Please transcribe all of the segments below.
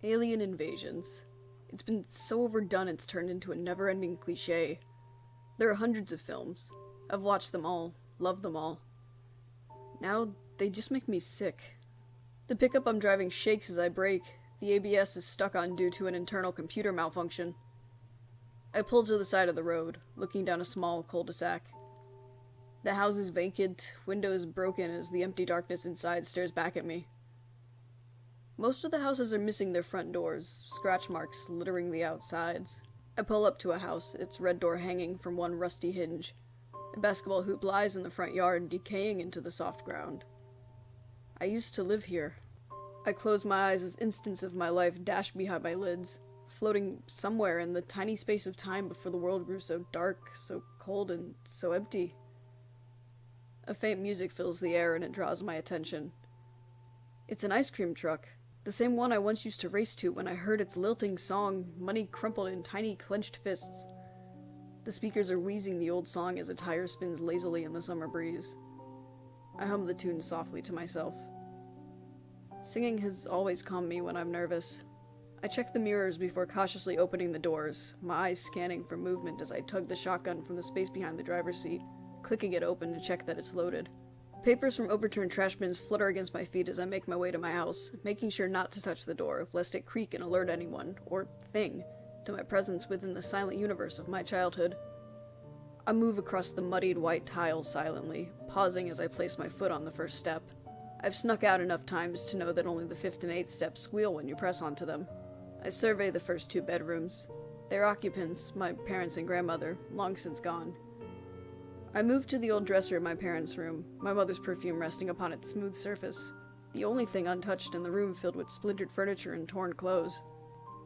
Alien invasions. It's been so overdone it's turned into a never-ending cliché. There are hundreds of films. I've watched them all, loved them all. Now, they just make me sick. The pickup I'm driving shakes as I brake. The ABS is stuck on due to an internal computer malfunction. I pull to the side of the road, looking down a small cul-de-sac. The house is vacant, windows broken as the empty darkness inside stares back at me. Most of the houses are missing their front doors, scratch marks littering the outsides. I pull up to a house, its red door hanging from one rusty hinge. A basketball hoop lies in the front yard, decaying into the soft ground. I used to live here. I close my eyes as instants of my life dash behind my lids, floating somewhere in the tiny space of time before the world grew so dark, so cold, and so empty. A faint music fills the air and it draws my attention. It's an ice cream truck. The same one I once used to race to when I heard its lilting song, money crumpled in tiny clenched fists. The speakers are wheezing the old song as a tire spins lazily in the summer breeze. I hum the tune softly to myself. Singing has always calmed me when I'm nervous. I check the mirrors before cautiously opening the doors, my eyes scanning for movement as I tug the shotgun from the space behind the driver's seat, clicking it open to check that it's loaded. Papers from overturned trash bins flutter against my feet as I make my way to my house, making sure not to touch the door, lest it creak and alert anyone, or thing, to my presence within the silent universe of my childhood. I move across the muddied white tiles silently, pausing as I place my foot on the first step. I've snuck out enough times to know that only the fifth and eighth steps squeal when you press onto them. I survey the first two bedrooms. Their occupants, my parents and grandmother, long since gone. I move to the old dresser in my parents' room, my mother's perfume resting upon its smooth surface, the only thing untouched in the room filled with splintered furniture and torn clothes.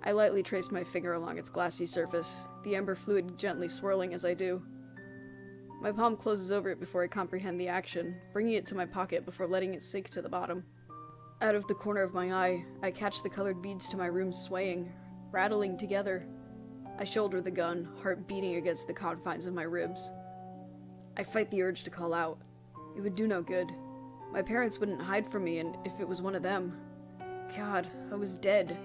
I lightly trace my finger along its glassy surface, the amber fluid gently swirling as I do. My palm closes over it before I comprehend the action, bringing it to my pocket before letting it sink to the bottom. Out of the corner of my eye, I catch the colored beads to my room swaying, rattling together. I shoulder the gun, heart beating against the confines of my ribs. I fight the urge to call out. It would do no good. My parents wouldn't hide from me, and if it was one of them... God, I was dead.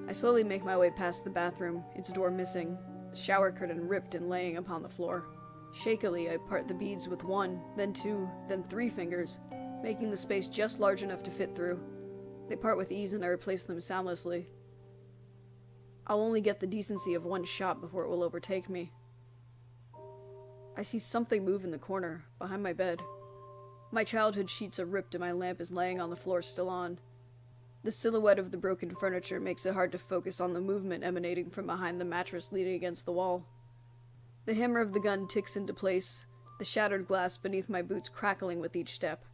I slowly make my way past the bathroom, its door missing, the shower curtain ripped and laying upon the floor. Shakily, I part the beads with one, then two, then three fingers, making the space just large enough to fit through. They part with ease and I replace them soundlessly. I'll only get the decency of one shot before it will overtake me. I see something move in the corner, behind my bed. My childhood sheets are ripped and my lamp is laying on the floor still on. The silhouette of the broken furniture makes it hard to focus on the movement emanating from behind the mattress leaning against the wall. The hammer of the gun ticks into place, the shattered glass beneath my boots crackling with each step.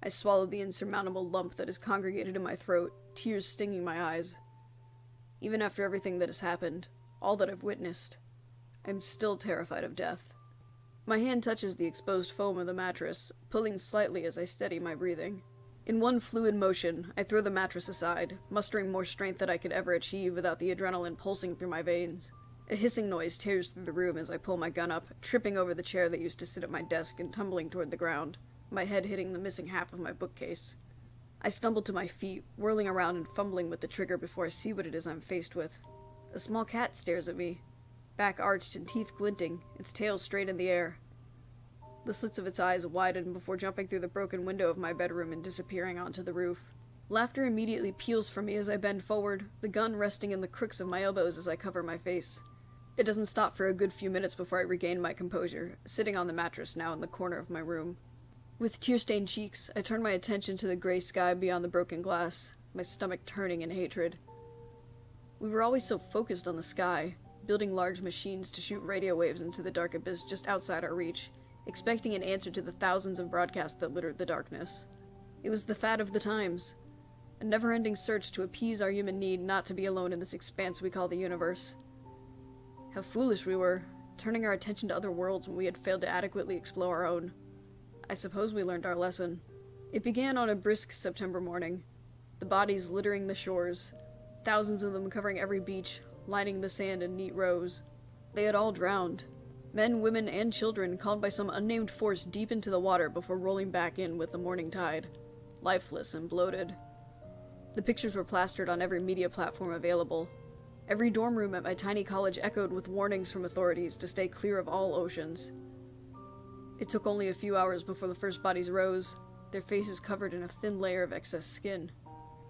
I swallow the insurmountable lump that is congregated in my throat, tears stinging my eyes. Even after everything that has happened, all that I've witnessed, I'm still terrified of death. My hand touches the exposed foam of the mattress, pulling slightly as I steady my breathing. In one fluid motion, I throw the mattress aside, mustering more strength than I could ever achieve without the adrenaline pulsing through my veins. A hissing noise tears through the room as I pull my gun up, tripping over the chair that used to sit at my desk and tumbling toward the ground, my head hitting the missing half of my bookcase. I stumble to my feet, whirling around and fumbling with the trigger before I see what it is I'm faced with. A small cat stares at me, back arched and teeth glinting, its tail straight in the air. The slits of its eyes widen before jumping through the broken window of my bedroom and disappearing onto the roof. Laughter immediately peals from me as I bend forward, the gun resting in the crooks of my elbows as I cover my face. It doesn't stop for a good few minutes before I regain my composure, sitting on the mattress now in the corner of my room. With tear-stained cheeks, I turn my attention to the gray sky beyond the broken glass, my stomach turning in hatred. We were always so focused on the sky, building large machines to shoot radio waves into the dark abyss just outside our reach, expecting an answer to the thousands of broadcasts that littered the darkness. It was the fad of the times, a never-ending search to appease our human need not to be alone in this expanse we call the universe. How foolish we were, turning our attention to other worlds when we had failed to adequately explore our own. I suppose we learned our lesson. It began on a brisk September morning, the bodies littering the shores, thousands of them covering every beach, lining the sand in neat rows. They had all drowned. Men, women, and children called by some unnamed force deep into the water before rolling back in with the morning tide, lifeless and bloated. The pictures were plastered on every media platform available. Every dorm room at my tiny college echoed with warnings from authorities to stay clear of all oceans. It took only a few hours before the first bodies rose, their faces covered in a thin layer of excess skin.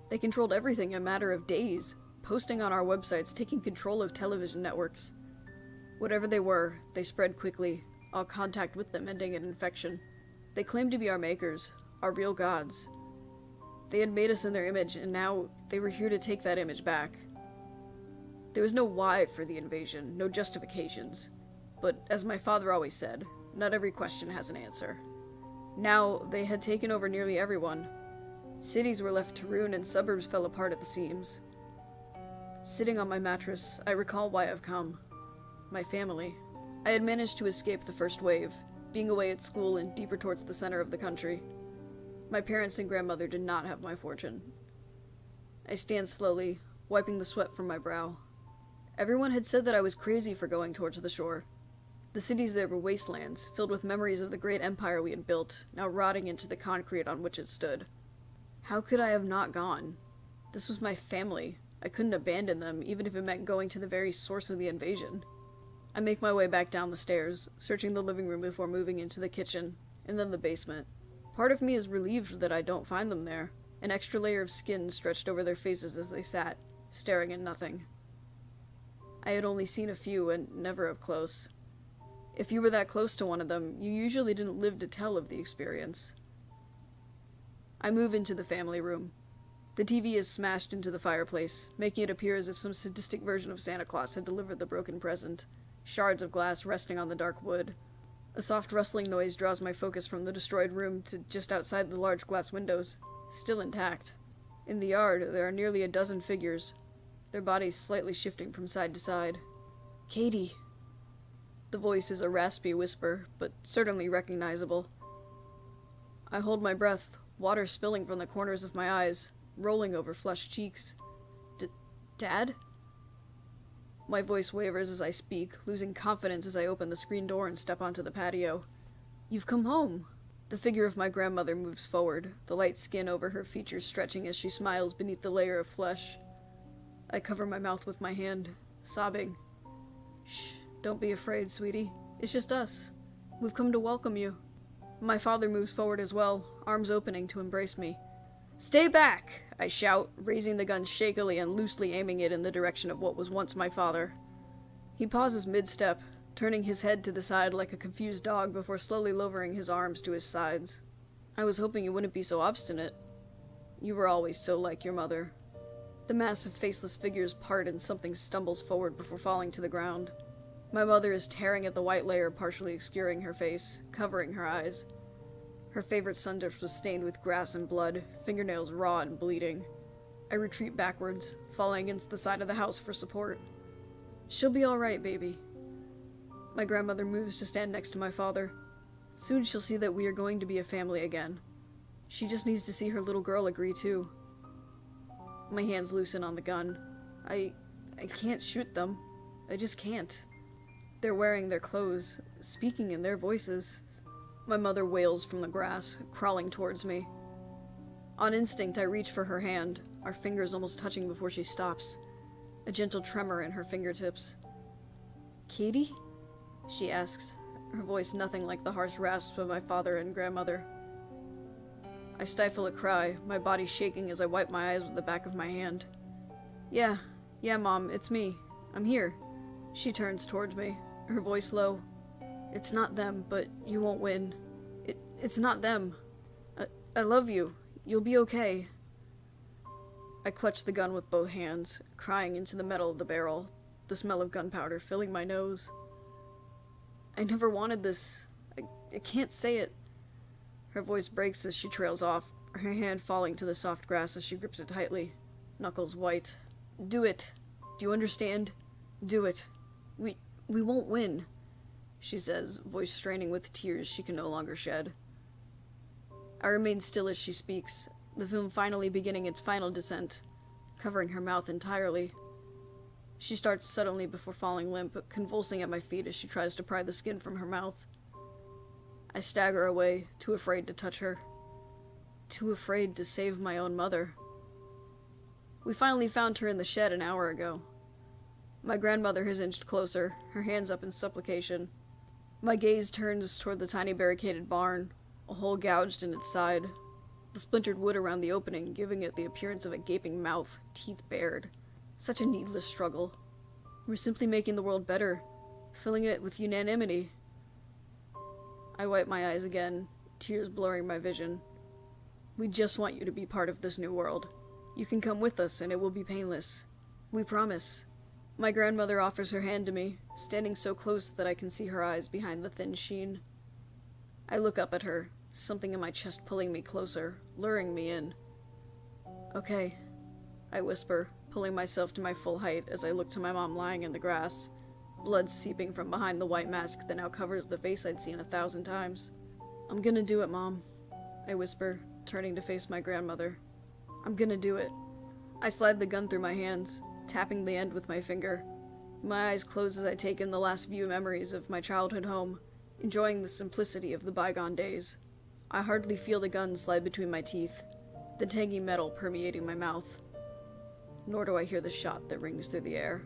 They controlled everything in a matter of days, posting on our websites, taking control of television networks. Whatever they were, they spread quickly, all contact with them ending in infection. They claimed to be our makers, our real gods. They had made us in their image, and now they were here to take that image back. There was no why for the invasion, no justifications. But as my father always said, not every question has an answer. Now, they had taken over nearly everyone. Cities were left to ruin and suburbs fell apart at the seams. Sitting on my mattress, I recall why I've come. My family. I had managed to escape the first wave, being away at school and deeper towards the center of the country. My parents and grandmother did not have my fortune. I stand slowly, wiping the sweat from my brow. Everyone had said that I was crazy for going towards the shore. The cities there were wastelands, filled with memories of the great empire we had built, now rotting into the concrete on which it stood. How could I have not gone? This was my family. I couldn't abandon them, even if it meant going to the very source of the invasion. I make my way back down the stairs, searching the living room before moving into the kitchen, and then the basement. Part of me is relieved that I don't find them there, an extra layer of skin stretched over their faces as they sat, staring at nothing. I had only seen a few, and never up close. If you were that close to one of them, you usually didn't live to tell of the experience. I move into the family room. The TV is smashed into the fireplace, making it appear as if some sadistic version of Santa Claus had delivered the broken present, shards of glass resting on the dark wood. A soft rustling noise draws my focus from the destroyed room to just outside the large glass windows, still intact. In the yard, there are nearly a dozen figures, their bodies slightly shifting from side to side. Katie. The voice is a raspy whisper, but certainly recognizable. I hold my breath, water spilling from the corners of my eyes, rolling over flushed cheeks. Dad? My voice wavers as I speak, losing confidence as I open the screen door and step onto the patio. You've come home. The figure of my grandmother moves forward, the light skin over her features stretching as she smiles beneath the layer of flesh. I cover my mouth with my hand, sobbing. Shh, don't be afraid, sweetie. It's just us. We've come to welcome you. My father moves forward as well, arms opening to embrace me. Stay back! I shout, raising the gun shakily and loosely aiming it in the direction of what was once my father. He pauses mid-step, turning his head to the side like a confused dog before slowly lowering his arms to his sides. I was hoping you wouldn't be so obstinate. You were always so like your mother. The massive faceless figures part and something stumbles forward before falling to the ground. My mother is tearing at the white layer partially obscuring her face, covering her eyes. Her favorite sundress was stained with grass and blood, fingernails raw and bleeding. I retreat backwards, falling against the side of the house for support. She'll be all right, baby. My grandmother moves to stand next to my father. Soon she'll see that we are going to be a family again. She just needs to see her little girl agree too. My hands loosen on the gun. I can't shoot them. I just can't. They're wearing their clothes, speaking in their voices. My mother wails from the grass, crawling towards me. On instinct, I reach for her hand, our fingers almost touching before she stops, a gentle tremor in her fingertips. Katie? She asks, her voice nothing like the harsh rasp of my father and grandmother. I stifle a cry, my body shaking as I wipe my eyes with the back of my hand. Yeah, Mom, it's me. I'm here. She turns towards me, her voice low. It's not them, but you won't win. It's not them. I love you. You'll be okay. I clutch the gun with both hands, crying into the metal of the barrel, the smell of gunpowder filling my nose. I never wanted this. I can't say it. Her voice breaks as she trails off, her hand falling to the soft grass as she grips it tightly, knuckles white. Do it. Do you understand? Do it. We won't win, she says, voice straining with tears she can no longer shed. I remain still as she speaks, the film finally beginning its final descent, covering her mouth entirely. She starts suddenly before falling limp, convulsing at my feet as she tries to pry the skin from her mouth. I stagger away, too afraid to touch her. Too afraid to save my own mother. We finally found her in the shed an hour ago. My grandmother has inched closer, her hands up in supplication. My gaze turns toward the tiny barricaded barn, a hole gouged in its side, the splintered wood around the opening giving it the appearance of a gaping mouth, teeth bared. Such a needless struggle. We're simply making the world better, filling it with unanimity. I wipe my eyes again, tears blurring my vision. We just want you to be part of this new world. You can come with us and it will be painless. We promise. My grandmother offers her hand to me, standing so close that I can see her eyes behind the thin sheen. I look up at her, something in my chest pulling me closer, luring me in. Okay, I whisper, pulling myself to my full height as I look to my mom lying in the grass, blood seeping from behind the white mask that now covers the face I'd seen 1,000 times. I'm gonna do it, Mom, I whisper, turning to face my grandmother. I'm gonna do it. I slide the gun through my hands, tapping the end with my finger. My eyes close as I take in the last few memories of my childhood home, enjoying the simplicity of the bygone days. I hardly feel the gun slide between my teeth, the tangy metal permeating my mouth. Nor do I hear the shot that rings through the air.